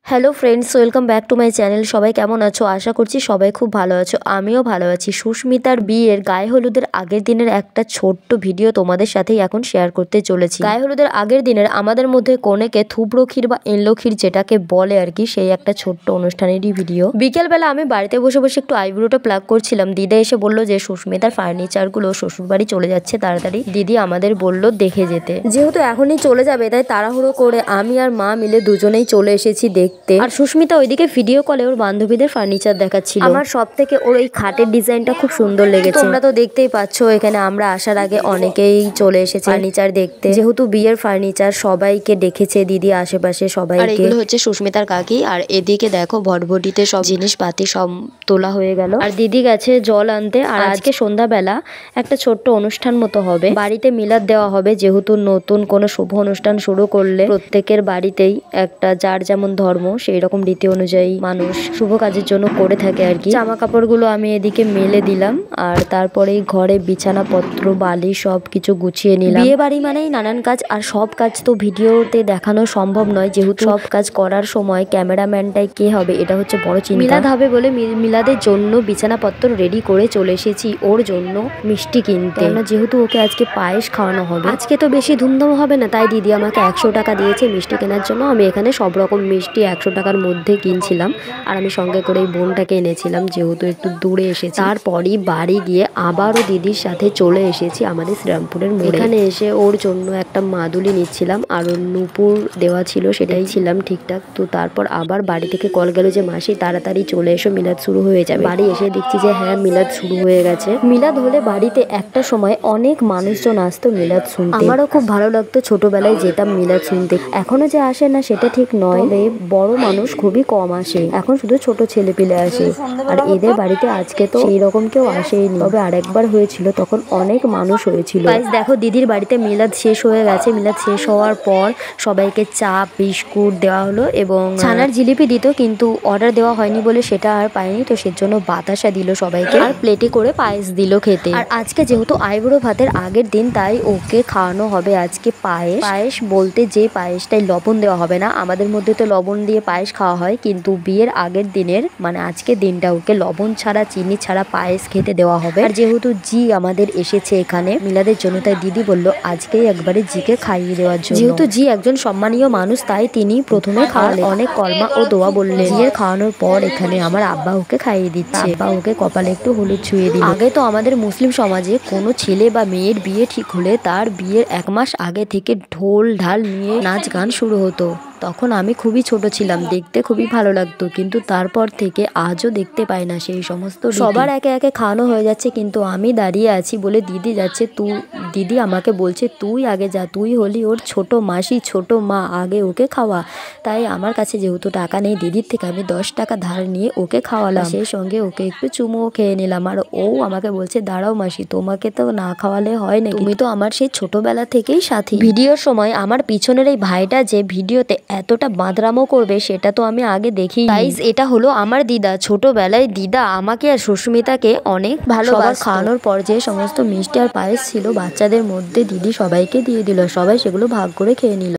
Hello friends, welcome back to my channel. সবাই কেমন আছো? আশা করছি সবাই খুব ভালো আছো। আমিও ভালো আছি। সুস্মিতার বিয়ের গায়ে হলুদের আগের দিনের একটা ছোট্ট ভিডিও তোমাদের সাথেই এখন শেয়ার করতে চলেছি। গায়ে হলুদের আগের দিনের আমাদের মধ্যে কনেকে থুবড়ো ক্ষীর বা এনলো ক্ষীর যেটাকে বলে আর কি, সেই একটা ছোট্ট অনুষ্ঠানেরই ভিডিও। বিকেলবেলা আমি বাড়িতে বসে বসে একটু আইব্রোটা প্লাগ করছিলাম। দিদা এসে বললো যে সুস্মিতার ফার্নিচারগুলো শ্বশুর বাড়ি চলে যাচ্ছে তাড়াতাড়ি। দিদি আমাদের বললো দেখে যেতে। যেহেতু এখনই চলে যাবে তাই তাড়াহুড়ো করে আমি আর মা মিলে দুজনেই চলে এসেছি দেখতে। আর সুস্মিতা ওইদিকে ভিডিও কলে ওর বান্ধবীদের ফার্নিচার দেখাচ্ছিল। আমার সব থেকে ওর এই খাটের ডিজাইনটা খুব সুন্দর লেগেছে। তোমরা তো দেখতেই পাচ্ছ, এখানে আমরা আসার আগে অনেকেই চলে এসেছে ফার্নিচার দেখতে। যেহেতু বিয়ের ফার্নিচার সবাইকে ডেকেছে দিদি, আশেপাশে সবাই। আর এগুলো হচ্ছে সুস্মিতার কাকি। আর এদিকে দেখো ভটভটিতে সব জিনিসপাতি সব তোলা হয়ে গেল। আর দিদি গেছে জল আনতে। আর আজকে সন্ধ্যাবেলা একটা ছোট্ট অনুষ্ঠান মতো হবে, বাড়িতে মিলাদ দেওয়া হবে। যেহেতু নতুন কোনো শুভ অনুষ্ঠান শুরু করলে প্রত্যেকের বাড়িতেই একটা যার যেমন ধর্ম সেই রকম রীতি অনুযায়ী মানুষ শুভ কাজের জন্য করে থাকে আর কি। জামা কাপড়গুলো আমি এদিকে মেলে দিলাম আর তারপরেই ঘরে বিছানাপত্র বালি সব কিছু গুছিয়ে নিলাম। বিয়ে বাড়ি মানেই নানান কাজ, আর সব কাজ তো ভিডিওতে দেখানো সম্ভব নয়। যেহেতু সব কাজ করার সময় ক্যামেরাম্যানটাই কে হবে এটা হচ্ছে বড় চিন্তা। মিলাদ হবে বলে মিলাদের জন্য বিছানাপত্র রেডি করে চলে এসেছি ওর জন্য মিষ্টি কিনতে। যেহেতু ওকে আজকে পায়েস খাওয়ানো হবে। আজকে তো বেশি ধুমধাম হবে না, তাই দিদি আমাকে 100 টাকা দিয়েছে মিষ্টি কেনার জন্য। আমি এখানে সব রকম মিষ্টি 100 টাকার মধ্যে কিনছিলাম। আর আমি সঙ্গে করে এই বোনটাকে এনেছিলাম যেহেতু একটু দূরে এসেছি। তারপরই বাড়ি গিয়ে আবারও দিদির সাথে চলে এসেছি আমাদের শ্রীরামপুরের মোড়ে। এখানে এসে ওর জন্য একটা মাদুলি নিচ্ছিলাম আর ওর নুপুর দেওয়া ছিল সেটাই ছিলাম ঠিকঠাক। তো তারপর আবার বাড়ি থেকে কল গেল যে মাসি তাড়াতাড়ি চলে এসো, মিলাদ শুরু হয়ে যাবে। বাড়ি এসে দেখছি যে হ্যাঁ মিলাদ শুরু হয়ে গেছে। মিলাদ হলে বাড়িতে একটা সময় অনেক মানুষজন আসতো মিলাদ শুনতে। আমারও খুব ভালো লাগতো, ছোটবেলায় যেতাম মিলাদ শুনতে। এখনো যে আসে না সেটা ঠিক নয়, বড় মানুষ খুবই কম আসে, এখন শুধু ছোট ছেলে পেলে আসে। আর এদের বাড়িতে আজকে তো সেই রকম কেউ আসেইনি, তবে আরেকবার হয়েছিল তখন অনেক মানুষ হয়েছিল। দেখো দিদির বাড়িতে মিলাদ শেষ হয়ে গেছে। মিলাদ শেষ হওয়ার পর সবাইকে চা বিস্কুট দেওয়া হলো এবং ছানার জিলিপি দিত, কিন্তু অর্ডার দেওয়া হয়নি বলে সেটা আর পাইনি, তো সেজন্য বাতাসা দিল সবাইকে আর প্লেটে করে পায়েস দিল খেতে। আর আজকে যেহেতু আইবুড়ো ভাতের আগের দিন তাই ওকে খাওয়ানো হবে আজকে পায়েস। পায়েস বলতে যে পায়েসটাই লবণ দেওয়া হবে না, আমাদের মধ্যে তো লবণ দিয়ে পায়েস খাওয়া হয়, কিন্তু বিয়ের আগের দিনের মানে আজকের দিনটা ওকে লবণ ছাড়া চিনি ছাড়া পায়েস খেতে দেওয়া হবে। আর যেহেতু জি আমাদের এসেছে এখানে মিলাদের জন্য, তাই দিদি বলল আজকেই একবারে জিকে খাইয়ে দেওয়ার জন্য। যেহেতু জি একজন সম্মানীয় মানুষ তাই তিনি প্রথমে খাওয়ালে, অনেক কলমা ও দোয়া বললেন। জিয়ের খাওয়ানোর পর এখানে আমার আব্বা ওকে খাইয়ে দিচ্ছে। আব্বা ওকে কপালে একটু হলুদ ছুঁয়ে দিল। আগে তো আমাদের মুসলিম সমাজে কোনো ছেলে বা মেয়ের বিয়ে ঠিক হলে তার বিয়ের 1 মাস আগে থেকে ঢোল ঢাল নিয়ে নাচ গান শুরু হতো। তখন আমি খুবই ছোট ছিলাম, দেখতে খুবই ভালো লাগতো, কিন্তু তারপর থেকে আজও দেখতে পাই না সেই সমস্ত। সবার একে একে খাওয়ানো হয়ে যাচ্ছে কিন্তু আমি দাঁড়িয়ে আছি বলে দিদি যাচ্ছে। দিদি আমাকে বলছে তুই আগে যা, তুই হলি ওর ছোট মাসি ছোট মা, আগে ওকে খাওয়া। তাই আমার কাছে যেহেতু টাকা নেই, দিদির থেকে আমি 10 টাকা ধার নিয়ে ওকে খাওয়ালাম, সেই সঙ্গে ওকে একটু চুমুও খেয়ে নিলাম। আর ও আমাকে বলছে দাঁড়াও মাসি, তোমাকে তো না খাওয়ালে হয় না, তুমি তো আমার সেই ছোটবেলা থেকেই সাথী। ভিডিওর সময় আমার পিছনের এই ভাইটা যে ভিডিওতে এতটা বাঁদরামো করবে সেটা তো আমি আগে দেখি। গাইস এটা হলো আমার দিদা। ছোটবেলায় দিদা আমাকে আর সুস্মিতাকে অনেক ভালোবাসতো। খাওয়ানোর পর যে সমস্ত মিষ্টি আর পায়েস ছিল বাচ্চাদের মধ্যে দিদি সবাইকে দিয়ে দিল, সবাই সেগুলো ভাগ করে খেয়ে নিল।